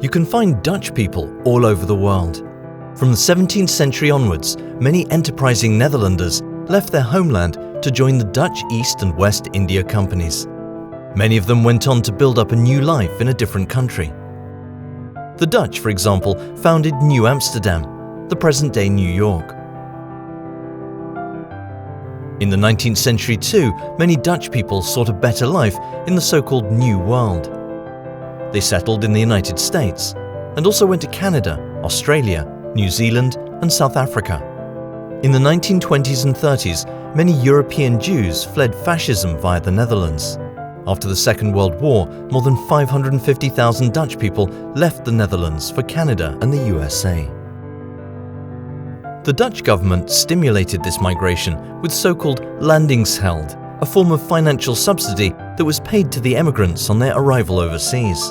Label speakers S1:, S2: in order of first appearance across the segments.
S1: You can find Dutch people all over the world. From the 17th century onwards, many enterprising Netherlanders left their homeland to join the Dutch East and West India companies. Many of them went on to build up a new life in a different country. The Dutch, for example, founded New Amsterdam, the present-day New York. In the 19th century too, many Dutch people sought a better life in the so-called New World. They settled in the United States and also went to Canada, Australia, New Zealand and South Africa. In the 1920s and 30s, many European Jews fled fascism via the Netherlands. After the Second World War, more than 550,000 Dutch people left the Netherlands for Canada and the USA. The Dutch government stimulated this migration with so-called landingsgeld, a form of financial subsidy that was paid to the emigrants on their arrival overseas,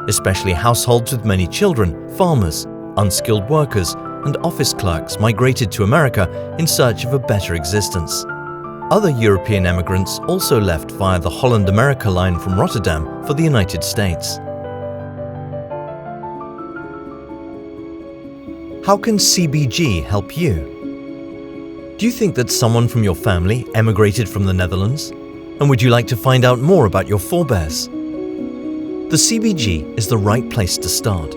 S1: especially households with many children, farmers, unskilled workers, and office clerks migrated to America in search of a better existence. Other European emigrants also left via the Holland America line from Rotterdam for the United States. How can CBG help you? Do you think that someone from your family emigrated from the Netherlands? And would you like to find out more about your forebears? The CBG is the right place to start.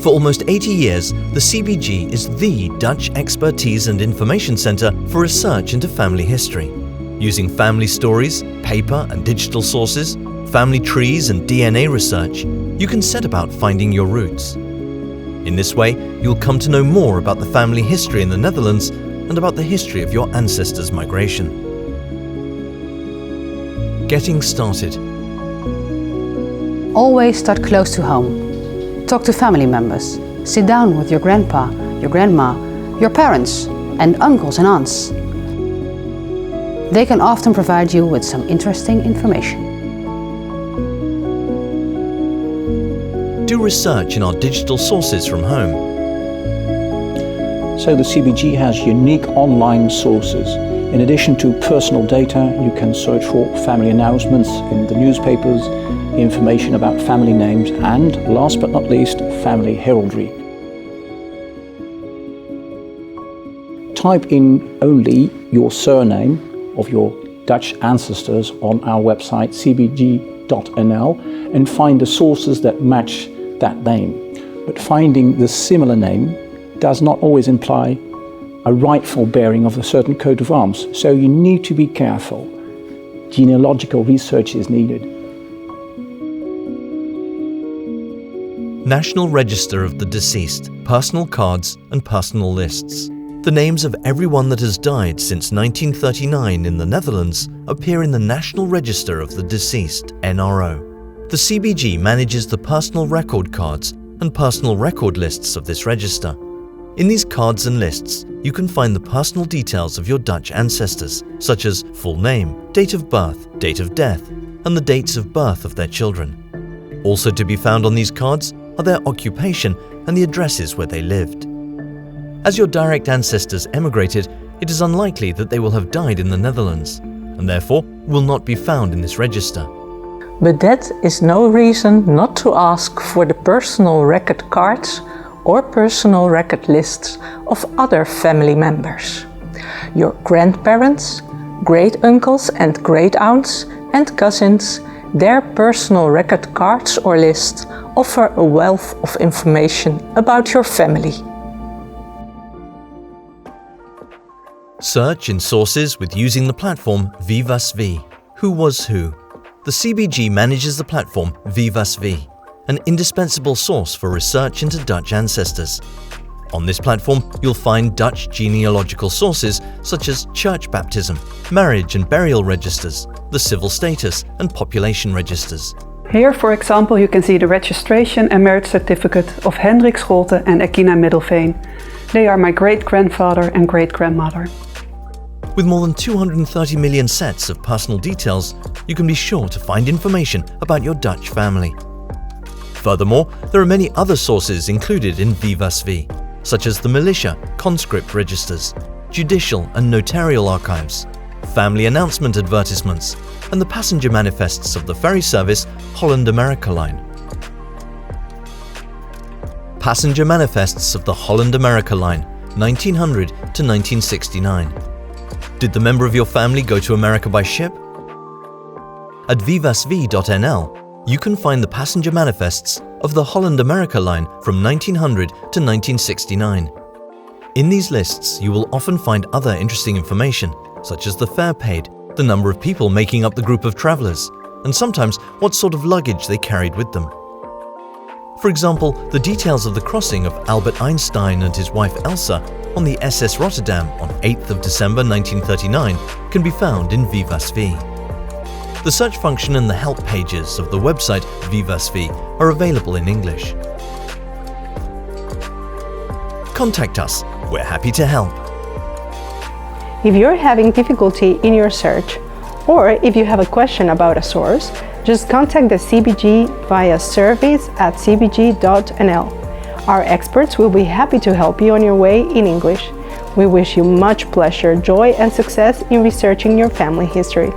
S1: For almost 80 years, the CBG is the Dutch expertise and information center for research into family history. Using family stories, paper and digital sources, family trees and DNA research, you can set about finding your roots. In this way, you'll come to know more about the family history in the Netherlands and about the history of your ancestors' migration. Getting started.
S2: Always start close to home. Talk to family members. Sit down with your grandpa, your grandma, your parents, and uncles and aunts. They can often provide you with some interesting information.
S1: Do research in our digital sources from home.
S3: So the CBG has unique online sources. In addition to personal data, you can search for family announcements in the newspapers, information about family names, and last but not least, family heraldry. Type in only your surname of your Dutch ancestors on our website cbg.nl and find the sources that match that name. But finding the similar name does not always imply a rightful bearing of a certain coat of arms, so you need to be careful. Genealogical research is needed.
S1: National Register of the Deceased, personal cards and personal lists. The names of everyone that has died since 1939 in the Netherlands appear in the National Register of the Deceased, NRO. The CBG manages the personal record cards and personal record lists of this register. In these cards and lists, you can find the personal details of your Dutch ancestors, such as full name, date of birth, date of death, and the dates of birth of their children. Also to be found on these cards are their occupation and the addresses where they lived. As your direct ancestors emigrated, it is unlikely that they will have died in the Netherlands, and therefore will not be found in this register.
S4: But that is no reason not to ask for the personal record cards or personal record lists of other family members. Your grandparents, great-uncles and great-aunts and cousins, their personal record cards or lists offer a wealth of information about your family.
S1: Search in sources with using the platform WieWasWie, Who Was Who. The CBG manages the platform WieWasWie, an indispensable source for research into Dutch ancestors. On this platform, you'll find Dutch genealogical sources such as church baptism, marriage and burial registers, the civil status and population registers.
S5: Here, for example, you can see the registration and marriage certificate of Hendrik Scholte and Ekina Middelveen. They are my great-grandfather and great-grandmother.
S1: With more than 230 million sets of personal details, you can be sure to find information about your Dutch family. Furthermore, there are many other sources included in WieWasWie, such as the militia, conscript registers, judicial and notarial archives, family announcement advertisements, and the passenger manifests of the ferry service Holland America line. Passenger Manifests of the Holland America line, 1900 to 1969. Did the member of your family go to America by ship? At WieWasWie.nl, you can find the passenger manifests of the Holland America line from 1900 to 1969. In these lists, you will often find other interesting information, such as the fare paid, the number of people making up the group of travelers, and sometimes what sort of luggage they carried with them. For example, the details of the crossing of Albert Einstein and his wife Elsa on the SS Rotterdam on 8th of December 1939 can be found in WieWasWie. The search function and the help pages of the website WieWasWie are available in English. Contact us, we're happy to help.
S6: If you're having difficulty in your search, or if you have a question about a source, just contact the CBG via service@cbg.nl. Our experts will be happy to help you on your way in English. We wish you much pleasure, joy and success in researching your family history.